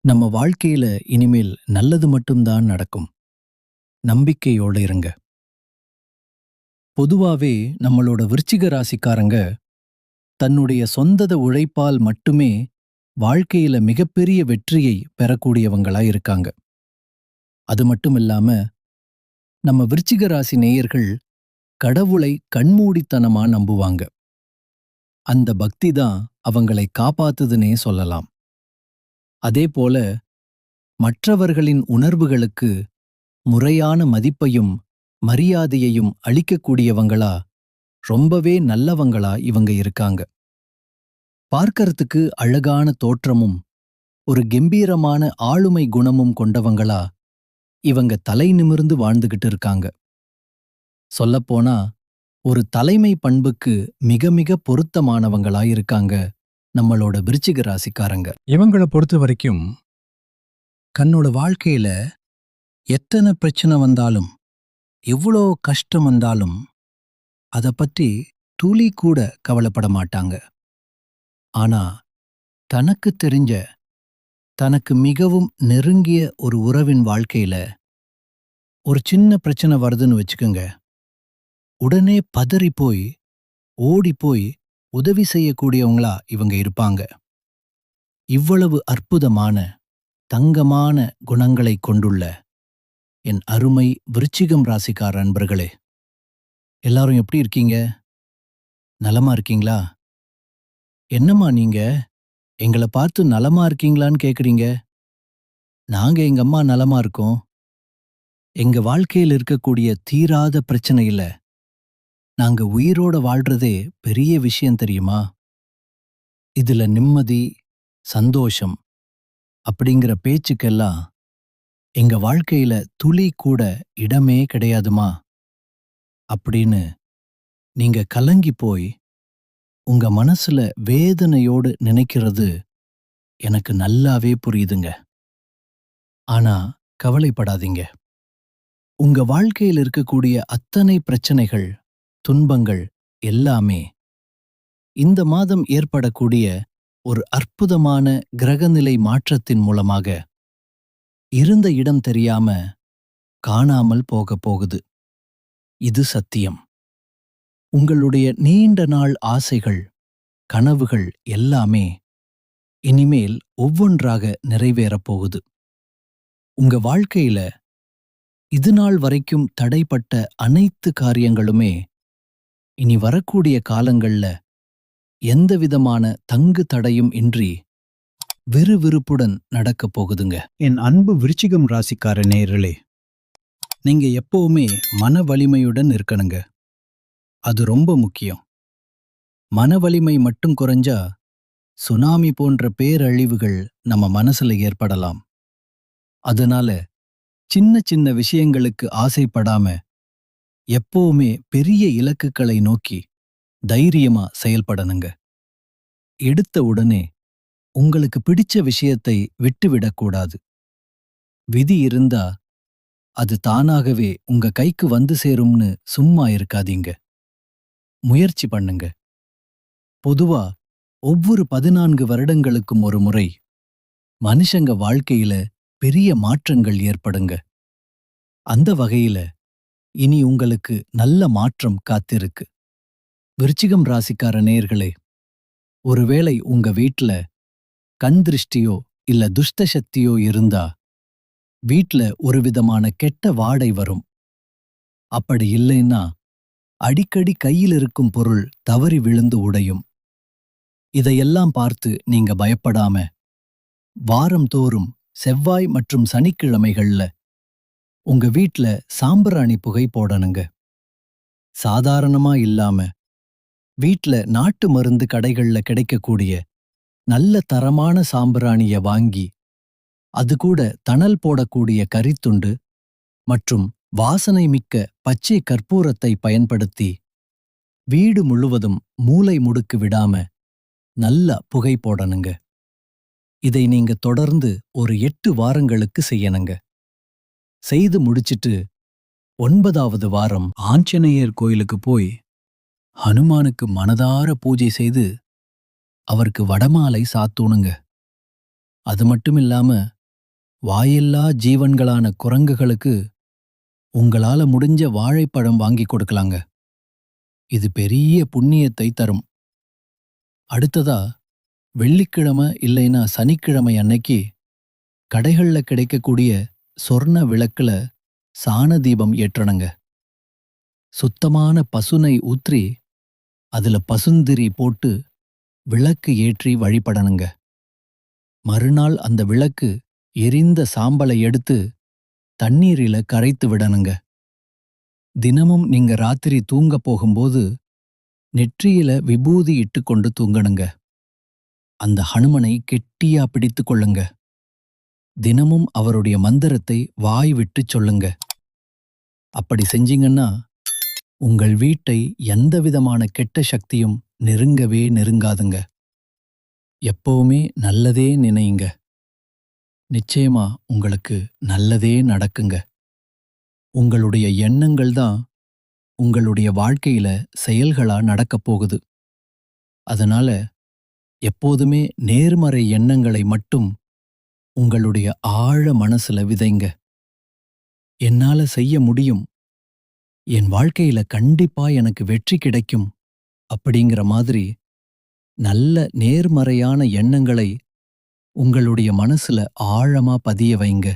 நம்ம வாழ்க்கையில இனிமேல் நல்லது மட்டும்தான் நடக்கும். நம்பிக்கையோட இருங்க. பொதுவாவே நம்மளோட விருச்சிக ராசிக்காரங்க தன்னுடைய சொந்த உழைப்பால் மட்டுமே வாழ்க்கையில மிகப்பெரிய வெற்றியை பெறக்கூடியவங்களா இருக்காங்க. அது மட்டும் இல்லாம நம்ம விருச்சிக ராசி நேயர்கள் கடவுளை கண்மூடித்தனமா நம்புவாங்க. அந்த பக்தி தான் அவங்களை காப்பாத்துதுன்னே சொல்லலாம். அதே போல மற்றவர்களின் உணர்வுகளுக்கு முறையான மதிப்பையும் மரியாதையையும் அளிக்கக்கூடியவங்களா ரொம்பவே நல்லவங்களா இவங்க இருக்காங்க. பார்க்கறதுக்கு அழகான தோற்றமும் ஒரு கெம்பீரமான ஆளுமை குணமும் கொண்டவங்களா இவங்க தலை நிமிர்ந்து வாழ்ந்துகிட்டு இருக்காங்க. சொல்லப்போனா ஒரு தலைமை பண்புக்கு மிக மிக பொருத்தமானவங்களா இருக்காங்க நம்மளோட விருச்சிக ராசிக்காரங்க. இவங்கள பொறுத்த வரைக்கும் தன்னோட வாழ்க்கையில எத்தனை பிரச்சனை வந்தாலும் எவ்வளோ கஷ்டம் வந்தாலும் அதை பற்றி துளி கூட கவலைப்பட மாட்டாங்க. ஆனா தனக்கு தெரிஞ்ச தனக்கு மிகவும் நெருங்கிய ஒரு உறவின் வாழ்க்கையில ஒரு சின்ன பிரச்சனை வருதுன்னு வச்சுக்கோங்க, உடனே பதறி போய் ஓடி போய் உதவி செய்யக்கூடியவங்களா இவங்க இருப்பாங்க. இவ்வளவு அற்புதமான தங்கமான குணங்களை கொண்டுள்ள என் அருமை விருச்சிகம் ராசிக்கார அன்பர்களே, எல்லாரும் எப்படி இருக்கீங்க? நலமா இருக்கீங்களா? என்னம்மா நீங்க எங்களை பார்த்து நலமா இருக்கீங்களான்னு கேக்குறீங்க? நாங்க எங்க அம்மா நலமா இருக்கோம். எங்க வாழ்க்கையில் இருக்கக்கூடிய தீராத பிரச்சனையில நாங்க உயிரோட வாழ்றதே பெரிய விஷயம் தெரியுமா? இதுல நிம்மதி, சந்தோஷம் அப்படிங்கிற பேச்சுக்கெல்லாம் எங்க வாழ்க்கையில துளி கூட இடமே கிடையாதுமா அப்படின்னு நீங்க கலங்கி போய் உங்க மனசுல வேதனையோடு நினைக்கிறது எனக்கு நல்லாவே புரியுதுங்க. ஆனா கவலைப்படாதீங்க. உங்க வாழ்க்கையில் இருக்கக்கூடிய அத்தனை பிரச்சனைகள், துன்பங்கள் எல்லாமே இந்த மாதம் ஏற்படக்கூடிய ஒரு அற்புதமான கிரகநிலை மாற்றத்தின் மூலமாக இருந்த இடம் தெரியாம காணாமல் போக போகுது. இது சத்தியம். உங்களுடைய நீண்ட நாள் ஆசைகள், கனவுகள் எல்லாமே இனிமேல் ஒவ்வொன்றாக நிறைவேறப் போகுது. உங்க வாழ்க்கையில இதுநாள் வரைக்கும் தடைப்பட்ட அனைத்து காரியங்களுமே இனி வரக்கூடிய காலங்கள்ல எந்தவிதமான தங்கு தடையும் இன்றி விறுவிறுப்புடன் நடக்கப் போகுதுங்க. என் அன்பு விருச்சிகம் ராசிக்கார நேயர்களே, நீங்க எப்பவுமே மன வலிமையுடன் இருக்கணுங்க. அது ரொம்ப முக்கியம். மன வலிமை மட்டும் குறைஞ்சா சுனாமி போன்ற பேரழிவுகள் நம்ம மனசுல ஏற்படலாம். அதனால சின்ன சின்ன விஷயங்களுக்கு ஆசைப்படாம எப்பவுமே பெரிய இலக்குகளை நோக்கி தைரியமா செயல்படணுங்க. எடுத்த உடனே உங்களுக்கு பிடிச்ச விஷயத்தை விட்டுவிடக்கூடாது. விதி இருந்தா அது தானாகவே உங்க கைக்கு வந்து சேரும்னு சும்மா இருக்காதீங்க. முயற்சி பண்ணுங்க. பொதுவா ஒவ்வொரு 14 வருடங்களுக்கும் ஒரு முறை மனுஷங்க வாழ்க்கையில பெரிய மாற்றங்கள் ஏற்படுங்க. அந்த வகையில இனி உங்களுக்கு நல்ல மாற்றம் காத்திருக்கு. விருச்சிகம் ராசிக்கார நேயர்களே, ஒருவேளை உங்க வீட்ல கண் திருஷ்டியோ இல்ல துஷ்ட சக்தியோ இருந்தா வீட்ல ஒரு விதமான கெட்ட வாடை வரும். அப்படி இல்லைன்னா அடிக்கடி கையில் இருக்கும் பொருள் தவறி விழுந்து உடையும். இதையெல்லாம் பார்த்து நீங்க பயப்படாம வாரம்தோறும் செவ்வாய் மற்றும் சனிக்கிழமைகள்ல உங்க வீட்ல சாம்பிராணி புகை போடணுங்க. சாதாரணமா இல்லாம வீட்ல நாட்டு மருந்து கடைகள்ல கிடைக்கக்கூடிய நல்ல தரமான சாம்பிராணிய வாங்கி அது கூட தணல் போடக்கூடிய கரித்துண்டு மற்றும் வாசனை மிக்க பச்சை கற்பூரத்தை பயன்படுத்தி வீடு முழுவதும் மூலை முடுக்கு விடாம நல்ல புகை போடணுங்க. இதை நீங்க தொடர்ந்து ஒரு 8 வாரங்களுக்கு செய்யணுங்க. செய்து முடிச்சிட்டு 9வது வாரம் ஆஞ்சநேயர் கோயிலுக்கு போய் ஹனுமானுக்கு மனதார பூஜை செய்து அவருக்கு வடமாலை சாத்தூணுங்க. அது மட்டுமில்லாம வாயில்லா ஜீவன்களான குரங்குகளுக்கு உங்களால முடிஞ்ச வாழைப்பழம் வாங்கி கொடுக்கலாங்க. இது பெரிய புண்ணியத்தை தரும். அடுத்ததா, வெள்ளிக்கிழமை இல்லைன்னா சனிக்கிழமை அன்னைக்கு கடைகள்ல கிடைக்கக்கூடிய சொர்ண விளக்குல சாண தீபம் ஏற்றணுங்க. சுத்தமான பசுனை ஊற்றி அதுல பசுந்திரி போட்டு விளக்கு ஏற்றி வழிபடணுங்க. மறுநாள் அந்த விளக்கு எரிந்த சாம்பலை எடுத்து தண்ணீரில கரைத்து விடணுங்க. தினமும் நீங்க ராத்திரி தூங்க போகும்போது நெற்றியில விபூதி இட்டுக்கொண்டு தூங்கணுங்க. அந்த ஹனுமனை கெட்டியா பிடித்து கொள்ளுங்க. தினமும் அவருடைய மந்திரத்தை வாய் விட்டு சொல்லுங்க. அப்படி செஞ்சீங்கன்னா உங்கள் வீட்டை எந்தவிதமான கெட்ட சக்தியும் நெருங்கவே நெருங்காதுங்க. எப்பவுமே நல்லதே நினையுங்க. நிச்சயமா உங்களுக்கு நல்லதே நடக்குங்க. உங்களுடைய எண்ணங்கள் தான் உங்களுடைய வாழ்க்கையில செயல்களா நடக்கப் போகுது. அதனால எப்போதுமே நேர்மறை எண்ணங்களை மட்டும் உங்களுடைய ஆழ மனசுல விதைங்க. என்னால செய்ய முடியும், என் வாழ்க்கையில கண்டிப்பா எனக்கு வெற்றி கிடைக்கும் அப்படிங்கிற மாதிரி நல்ல நேர்மறையான எண்ணங்களை உங்களுடைய மனசுல ஆழமா பதிய வைங்க.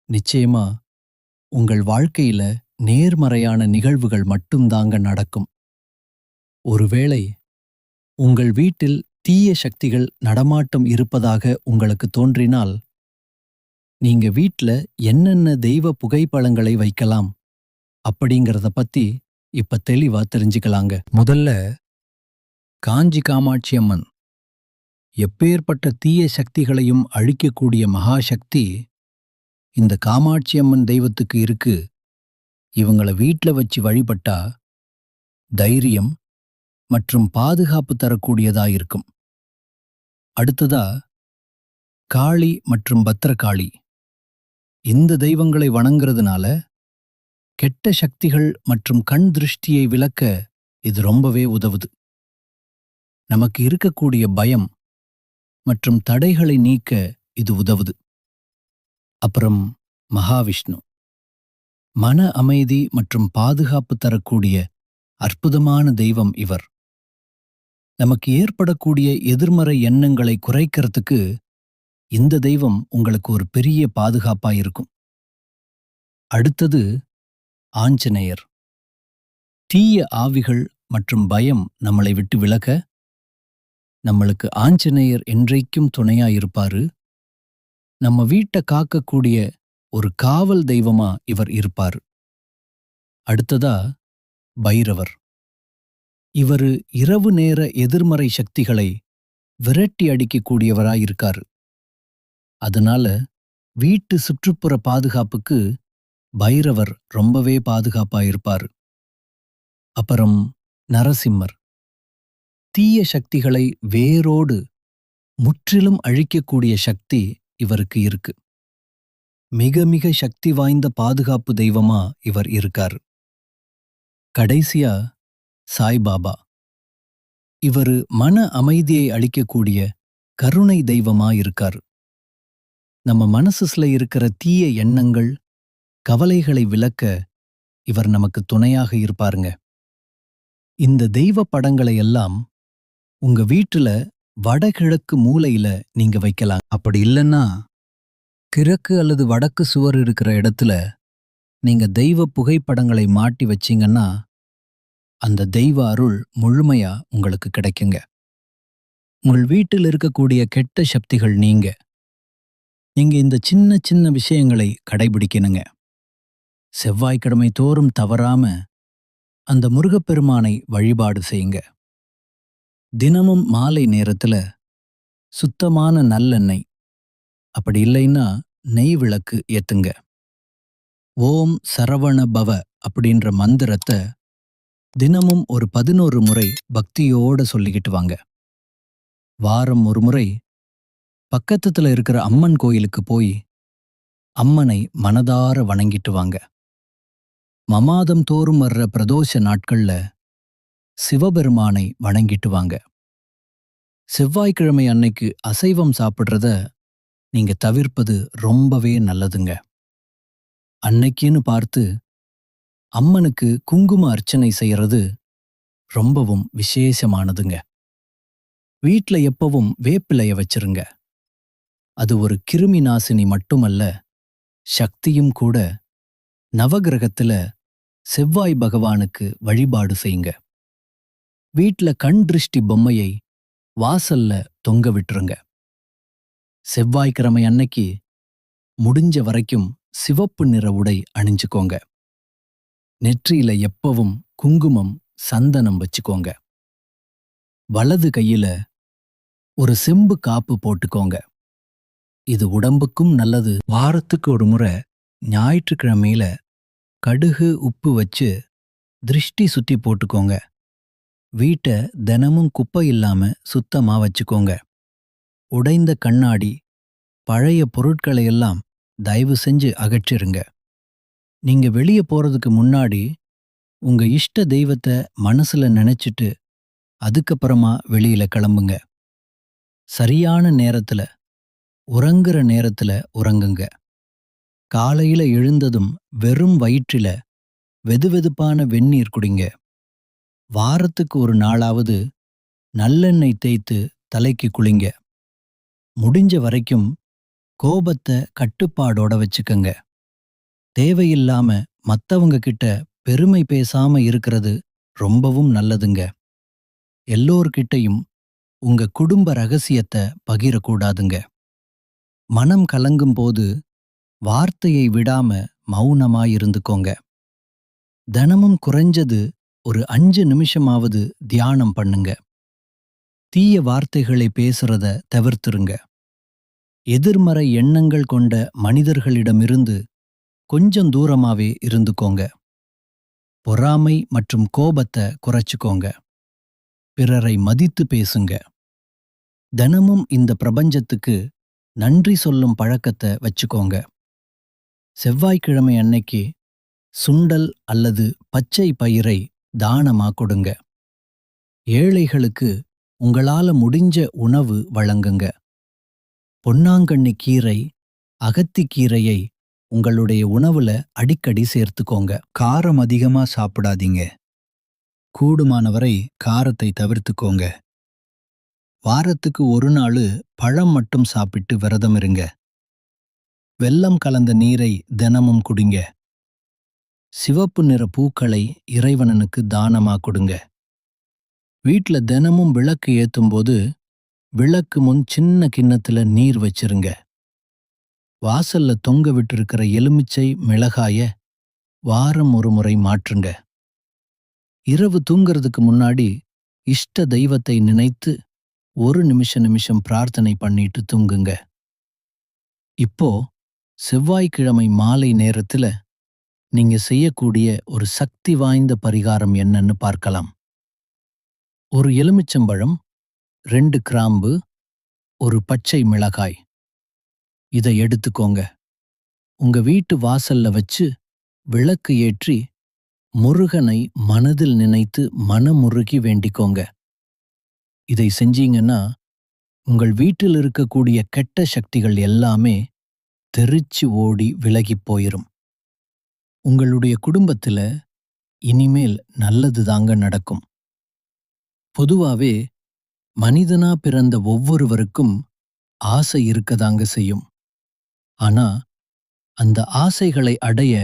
நிச்சயமா உங்கள் வாழ்க்கையில நேர்மறையான நிகழ்வுகள் மட்டும்தாங்க நடக்கும். ஒருவேளை உங்கள் வீட்டில் தீய சக்திகள் நடமாட்டம் இருப்பதாக உங்களுக்கு தோன்றினால், நீங்க வீட்ல என்னென்ன தெய்வ புகைப்படங்களை வைக்கலாம் அப்படிங்கறத பத்தி இப்ப தெளிவா தெரிஞ்சுக்கலாங்க. முதல்ல, காஞ்சி காமாட்சி அம்மன். எப்பேற்பட்ட தீய சக்திகளையும் அழிக்கக்கூடிய மகாசக்தி இந்த காமாட்சி அம்மன் தெய்வத்துக்கு இருக்கு. இவங்கள வீட்ல வச்சு வழிபட்டா தைரியம் மற்றும் பாதுகாப்பு தரக்கூடியதா இருக்கும். அடுத்ததா, காளி மற்றும் பத்ரகாளி. இந்த தெய்வங்களை வணங்குறதுனால கெட்ட சக்திகள் மற்றும் கண் திருஷ்டியை விலக்க இது ரொம்பவே உதவுது. நமக்கு இருக்கக்கூடிய பயம் மற்றும் தடைகளை நீக்க இது உதவுது. அப்புறம் மகாவிஷ்ணு. மன அமைதி மற்றும் பாதுகாப்பு தரக்கூடிய அற்புதமான தெய்வம் இவர். நமக்கு ஏற்படக்கூடிய எதிர்மறை எண்ணங்களை குறைக்கிறதுக்கு இந்த தெய்வம் உங்களுக்கு ஒரு பெரிய பாதுகாப்பா இருக்கும். அடுத்தது ஆஞ்சநேயர். தீய ஆவிகள் மற்றும் பயம் நம்மளை விட்டு விலக நம்மளுக்கு ஆஞ்சநேயர் என்றைக்கும் துணையா இருப்பாரு. நம்ம வீட்டை காக்கக்கூடிய ஒரு காவல் தெய்வமா இவர் இருப்பாரு. அடுத்ததா பைரவர். இவரு இரவு நேர எதிர்மறை சக்திகளை விரட்டி அடிக்கக்கூடியவராயிருக்காரு. அதனால வீட்டு சுற்றுப்புற பாதுகாப்புக்கு பைரவர் ரொம்பவே பாதுகாப்பா இருப்பாரு. அப்புறம் நரசிம்மர். தீய சக்திகளை வேரோடு முற்றிலும் அழிக்கக்கூடிய சக்தி இவருக்கு இருக்கு. மிக மிக சக்தி வாய்ந்த பாதுகாப்பு தெய்வமா இவர் இருக்காரு. கடைசியா சாய்பாபா. இவரு மன அமைதியை அளிக்கக்கூடிய கருணை தெய்வமா இருக்காரு. நம்ம மனசுல இருக்கிற தீய எண்ணங்கள், கவலைகளை விலக்க இவர் நமக்கு துணையாக இருப்பாருங்க. இந்த தெய்வ படங்களை எல்லாம் உங்க வீட்டுல வடகிழக்கு மூலையில நீங்க வைக்கலாம். அப்படி இல்லைன்னா கிழக்கு அல்லது வடக்கு சுவர் இருக்கிற இடத்துல நீங்க தெய்வ புகைப்படங்களை மாட்டி வச்சீங்கன்னா அந்த தெய்வ அருள் முழுமையா உங்களுக்கு கிடைக்குங்க. உங்கள் வீட்டில் இருக்கக்கூடிய கெட்ட சக்திகள் நீங்க இந்த சின்ன சின்ன விஷயங்களை கடைபிடிக்கணுங்க. செவ்வாய்க்கிழமை தோறும் தவறாம அந்த முருகப்பெருமானை வழிபாடு செய்யுங்க. தினமும் மாலை நேரத்துல சுத்தமான நல்லெண்ணெய், அப்படி இல்லைன்னா நெய் விளக்கு ஏத்துங்க. ஓம் சரவண பவ அப்படின்ற மந்திரத்தை தினமும் ஒரு 11 முறை பக்தியோட சொல்லிக்கிட்டு வாங்க. வாரம் ஒரு முறை பக்கத்துல இருக்கிற அம்மன் கோயிலுக்கு போய் அம்மனை மனதார வணங்கிட்டு வாங்க. மமாதம் தோறும் வர்ற பிரதோஷ நாட்கள்ல சிவபெருமானை வணங்கிட்டு வாங்க. செவ்வாய்க்கிழமை அன்னைக்கு அசைவம் சாப்பிடுறத நீங்க தவிர்ப்பது ரொம்பவே நல்லதுங்க. அன்னைக்குன்னு பார்த்து அம்மனுக்கு குங்கும அர்ச்சனை செய்யறது ரொம்பவும் விசேஷமானதுங்க. வீட்ல எப்பவும் வேப்பிலைய வச்சிருங்க. அது ஒரு கிருமி நாசினி மட்டுமல்ல, சக்தியும் கூட. நவகிரகத்துல செவ்வாய் பகவானுக்கு வழிபாடு செய்யுங்க. வீட்ல கண் திருஷ்டி பொம்மையை வாசல்ல தொங்க விட்டுருங்க. செவ்வாய்க்கிழமை அன்னைக்கு முடிஞ்ச வரைக்கும் சிவப்பு நிற உடை அணிஞ்சுக்கோங்க. நெற்றியில எப்பவும் குங்குமம், சந்தனம் வச்சுக்கோங்க. வலது கையில ஒரு செம்பு காப்பு போட்டுக்கோங்க. இது உடம்புக்கும் நல்லது. வாரத்துக்கு ஒரு முறை ஞாயிற்றுக்கிழமையில கடுகு, உப்பு வச்சு திருஷ்டி சுத்தி போட்டுக்கோங்க. வீட்டை தினமும் குப்பை இல்லாம சுத்தமா வச்சுக்கோங்க. உடைந்த கண்ணாடி, பழைய பொருட்களை எல்லாம் தயவு செஞ்சு அகற்றிருங்க. நீங்க வெளியே போறதுக்கு முன்னாடி உங்க இஷ்ட தெய்வத்தை மனசுல நினைச்சிட்டு அதுக்கப்புறமா வெளியில கிளம்புங்க. சரியான நேரத்துல, உறங்குற நேரத்துல உறங்குங்க. காலையில எழுந்ததும் வெறும் வயிற்றில வெதுவெதுப்பான வெந்நீர் குடிங்க. வாரத்துக்கு ஒரு நாளாவது நல்லெண்ணெய் தேய்த்து தலைக்கு குளிங்க. முடிஞ்ச வரைக்கும் கோபத்தை கட்டுப்பாடோட வச்சுக்கங்க. தேவையில்லாம மத்தவங்க கிட்ட பெருமை பேசாம இருக்கிறது ரொம்பவும் நல்லதுங்க. எல்லோர்கிட்டையும் உங்க குடும்ப ரகசியத்தை பகிரக்கூடாதுங்க. மனம் கலங்கும் போது வார்த்தையை விடாம மௌனமாயிருந்துக்கோங்க. தினமும் குறைஞ்சது ஒரு 5 நிமிஷமாவது தியானம் பண்ணுங்க. தீய வார்த்தைகளை பேசுறத தவிர்த்துருங்க. எதிர்மறை எண்ணங்கள் கொண்ட மனிதர்களிடமிருந்து கொஞ்சம் தூரமாவே இருந்துக்கோங்க. பொறாமை மற்றும் கோபத்தை குறைச்சுக்கோங்க. பிறரை மதித்து பேசுங்க. தினமும் இந்த பிரபஞ்சத்துக்கு நன்றி சொல்லும் பழக்கத்தை வச்சுக்கோங்க. செவ்வாய்க்கிழமை அன்னைக்கு சுண்டல் அல்லது பச்சை பயிரை தானமா கொடுங்க. ஏழைகளுக்கு உங்களால முடிஞ்ச உணவு வழங்குங்க. பொன்னாங்கண்ணி கீரை, அகத்திக்கீரையை உங்களுடைய உணவுல அடிக்கடி சேர்த்துக்கோங்க. காரம் அதிகமா சாப்பிடாதீங்க. கூடுமானவரை காரத்தை தவிர்த்துக்கோங்க. வாரத்துக்கு ஒரு நாள் பழம் மட்டும் சாப்பிட்டு விரதம் இருங்க. வெல்லம் கலந்த நீரை தினமும் குடிங்க. சிவப்பு நிற பூக்களை இறைவனனுக்கு தானமா கொடுங்க. வீட்ல தினமும் விளக்கு ஏத்தும்போது விளக்கு முன் சின்ன கிண்ணத்துல நீர் வச்சிருங்க. வாசல்ல தொங்க விட்டிருக்கிற எலுமிச்சை மிளகாய வாரம் ஒரு முறை மாற்றுங்க. இரவு தூங்கிறதுக்கு முன்னாடி இஷ்ட தெய்வத்தை நினைத்து ஒரு நிமிஷம் பிரார்த்தனை பண்ணிட்டு தூங்குங்க. இப்போ செவ்வாய்க்கிழமை மாலை நேரத்துல நீங்க செய்யக்கூடிய ஒரு சக்தி வாய்ந்த பரிகாரம் என்னன்னு பார்க்கலாம். ஒரு எலுமிச்சம்பழம், 2 கிராம்பு, ஒரு பச்சை மிளகாய். இதை எடுத்துக்கோங்க. உங்க வீட்டு வாசல்ல வச்சு விளக்கு ஏற்றி முருகனை மனதில் நினைத்து மனமுருகி வேண்டிக்கோங்க. இதை செஞ்சீங்கன்னா உங்கள் வீட்டில் இருக்கக்கூடிய கெட்ட சக்திகள் எல்லாமே தெரிச்சு ஓடி விலகிப் போயிரும். உங்களுடைய குடும்பத்துல இனிமேல் நல்லது தாங்க நடக்கும். பொதுவாவே மனிதனா பிறந்த ஒவ்வொருவருக்கும் ஆசை இருக்கதாங்க செய்யும். ஆனா அந்த ஆசைகளை அடைய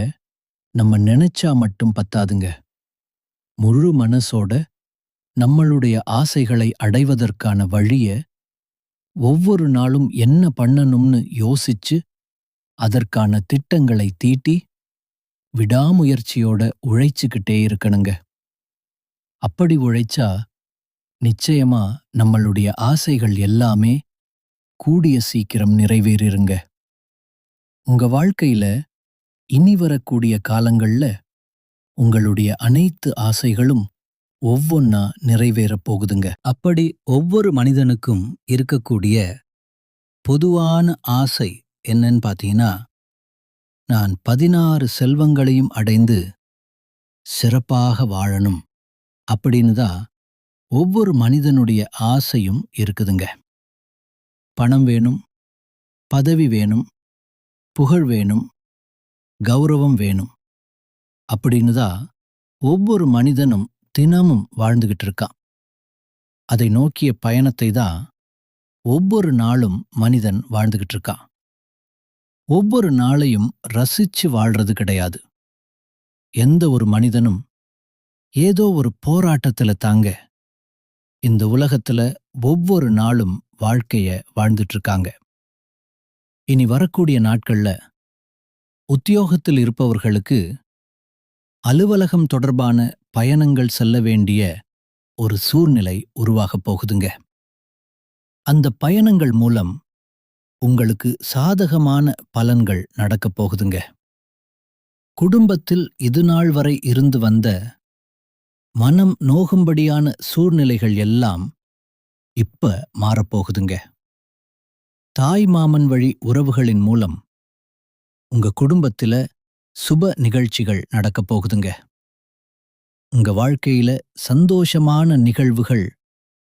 நம்ம நினைச்சா மட்டும் பத்தாதுங்க. முழு மனசோட நம்மளுடைய ஆசைகளை அடைவதற்கான வழிய ஒவ்வொரு நாளும் என்ன பண்ணணும்னு யோசிச்சு அதற்கான திட்டங்களை தீட்டி விடாமுயற்சியோட உழைச்சுக்கிட்டே இருக்கணுங்க. அப்படி உழைச்சா நிச்சயமா நம்மளுடைய ஆசைகள் எல்லாமே கூடிய சீக்கிரம் நிறைவேறிருங்க. உங்க வாழ்க்கையில இனி வரக்கூடிய காலங்கள்ல உங்களுடைய அனைத்து ஆசைகளும் ஒவ்வொன்னா நிறைவேறப் போகுதுங்க. அப்படி ஒவ்வொரு மனிதனுக்கும் இருக்கக்கூடிய பொதுவான ஆசை என்னன்னு பார்த்தீங்கன்னா, நான் 16 செல்வங்களையும் அடைந்து சிறப்பாக வாழணும் அப்படின்னு தான் ஒவ்வொரு மனிதனுடைய ஆசையும் இருக்குதுங்க. பணம் வேணும், பதவி வேணும், புகழ் வேணும், கௌரவம் வேணும் அப்படின்னு தான் ஒவ்வொரு மனிதனும் தினமும் வாழ்ந்துகிட்டு இருக்கான். அதை நோக்கிய பயணத்தை தான் ஒவ்வொரு நாளும் மனிதன் வாழ்ந்துகிட்டு இருக்கான். ஒவ்வொரு நாளையும் ரசிச்சு வாழ்றது கிடையாது. எந்த ஒரு மனிதனும் ஏதோ ஒரு போராட்டத்துல தாங்க இந்த உலகத்துல ஒவ்வொரு நாளும் வாழ்க்கைய வாழ்ந்துட்டு இருக்காங்க. இனி வரக்கூடிய நாட்கள்ல உத்தியோகத்தில் இருப்பவர்களுக்கு அலுவலகம் தொடர்பான பயணங்கள் செல்ல வேண்டிய ஒரு சூழ்நிலை உருவாகப் போகுதுங்க. அந்த பயணங்கள் மூலம் உங்களுக்கு சாதகமான பலன்கள் நடக்கப் போகுதுங்க. குடும்பத்தில் இதுநாள் வரை இருந்து வந்த மனம் நோகும்படியான சூழ்நிலைகள் எல்லாம் இப்ப மாறப்போகுதுங்க. தாய் மாமன் வழி உறவுகளின் மூலம் உங்க குடும்பத்தில சுப நிகழ்ச்சிகள் நடக்கப் போகுதுங்க. உங்க வாழ்க்கையில சந்தோஷமான நிகழ்வுகள்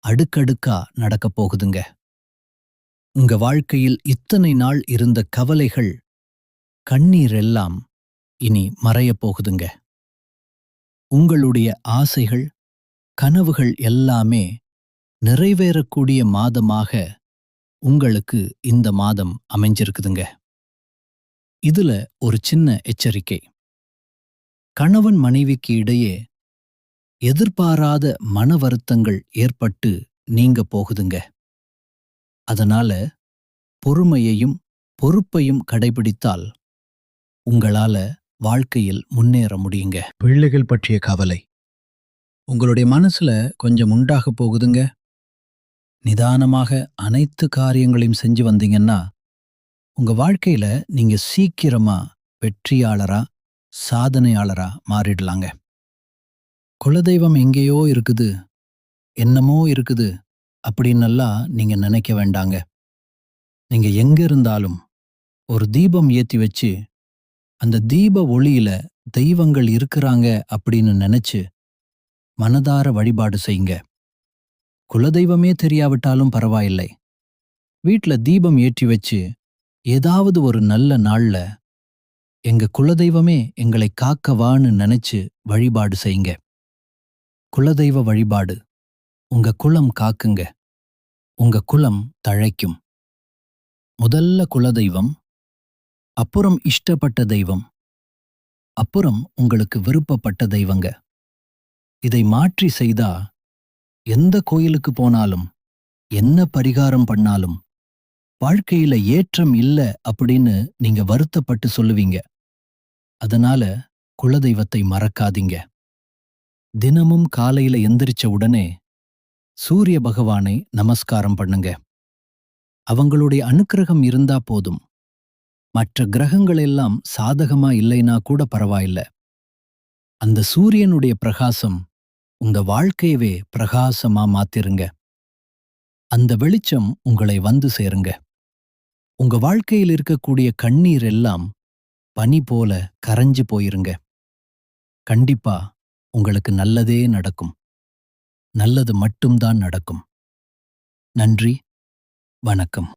அடுக்கடுக்கா நடக்கப் போகுதுங்க. உங்க வாழ்க்கையில் இத்தனை நாள் இருந்த கவலைகள், கண்ணீர் எல்லாம் இனி மறையப் போகுதுங்க. உங்களுடைய ஆசைகள், கனவுகள் எல்லாமே நிறைவேறக்கூடிய மாதமாக உங்களுக்கு இந்த மாதம் அமைஞ்சிருக்குதுங்க. இதுல ஒரு சின்ன எச்சரிக்கை. கணவன் மனைவிக்கு இடையே எதிர்பாராத மன வருத்தங்கள் ஏற்பட்டு நீங்க போகுதுங்க. அதனால பொறுமையையும் பொறுப்பையும் கடைபிடித்தால் உங்களால வாழ்க்கையில் முன்னேற முடியுங்க. பிள்ளைகள் பற்றிய கவலை உங்களுடைய மனசுல கொஞ்சம் உண்டாக போகுதுங்க. நிதானமாக அனைத்து காரியங்களையும் செஞ்சு வந்தீங்கன்னா உங்க வாழ்க்கையில நீங்க சீக்கிரமா வெற்றியாளரா, சாதனையாளரா மாறிடலாங்க. குலதெய்வம் எங்கேயோ இருக்குது, என்னமோ இருக்குது அப்படின்னெல்லாம் நீங்க நினைக்க வேண்டாங்க. நீங்க எங்க இருந்தாலும் ஒரு தீபம் ஏத்தி வச்சு அந்த தீப ஒளியில தெய்வங்கள் இருக்கிறாங்க அப்படின்னு நினைச்சு மனதார வழிபாடு செய்யுங்க. குலதெய்வமே தெரியாவிட்டாலும் பரவாயில்லை. வீட்ல தீபம் ஏற்றி வச்சு ஏதாவது ஒரு நல்ல நாள்ல எங்க குலதெய்வமே எங்களை காக்கவான்னு நினைச்சு வழிபாடு செய்யுங்க. குலதெய்வ வழிபாடு உங்க குலம் காக்குங்க. உங்க குலம் தழைக்கும். முதல்ல குலதெய்வம், அப்புறம் இஷ்டப்பட்ட தெய்வம், அப்புறம் உங்களுக்கு விருப்பப்பட்ட தெய்வங்க. இதை மாற்றி செய்தா எந்த கோயிலுக்கு போனாலும், என்ன பரிகாரம் பண்ணாலும் வாழ்க்கையில ஏற்றம் இல்ல அப்படின்னு நீங்க வருத்தப்பட்டு சொல்லுவீங்க. அதனால குலதெய்வத்தை மறக்காதீங்க. தினமும் காலையில எந்திரிச்ச உடனே சூரிய பகவானை நமஸ்காரம் பண்ணுங்க. அவங்களுடைய அனுக்கிரகம் இருந்தா போதும். மற்ற கிரகங்கள் எல்லாம் சாதகமா இல்லைனா கூட பரவாயில்ல. அந்த சூரியனுடைய பிரகாசம் உங்க வாழ்க்கையவே பிரகாசமா மாத்திருங்க. அந்த வெளிச்சம் உங்களை வந்து சேருங்க. உங்க வாழ்க்கையில் இருக்கக்கூடிய கண்ணீர் எல்லாம் பனி போல கரைஞ்சு போயிருங்க. கண்டிப்பா உங்களுக்கு நல்லதே நடக்கும். நல்லது மட்டும்தான் நடக்கும். நன்றி, வணக்கம்.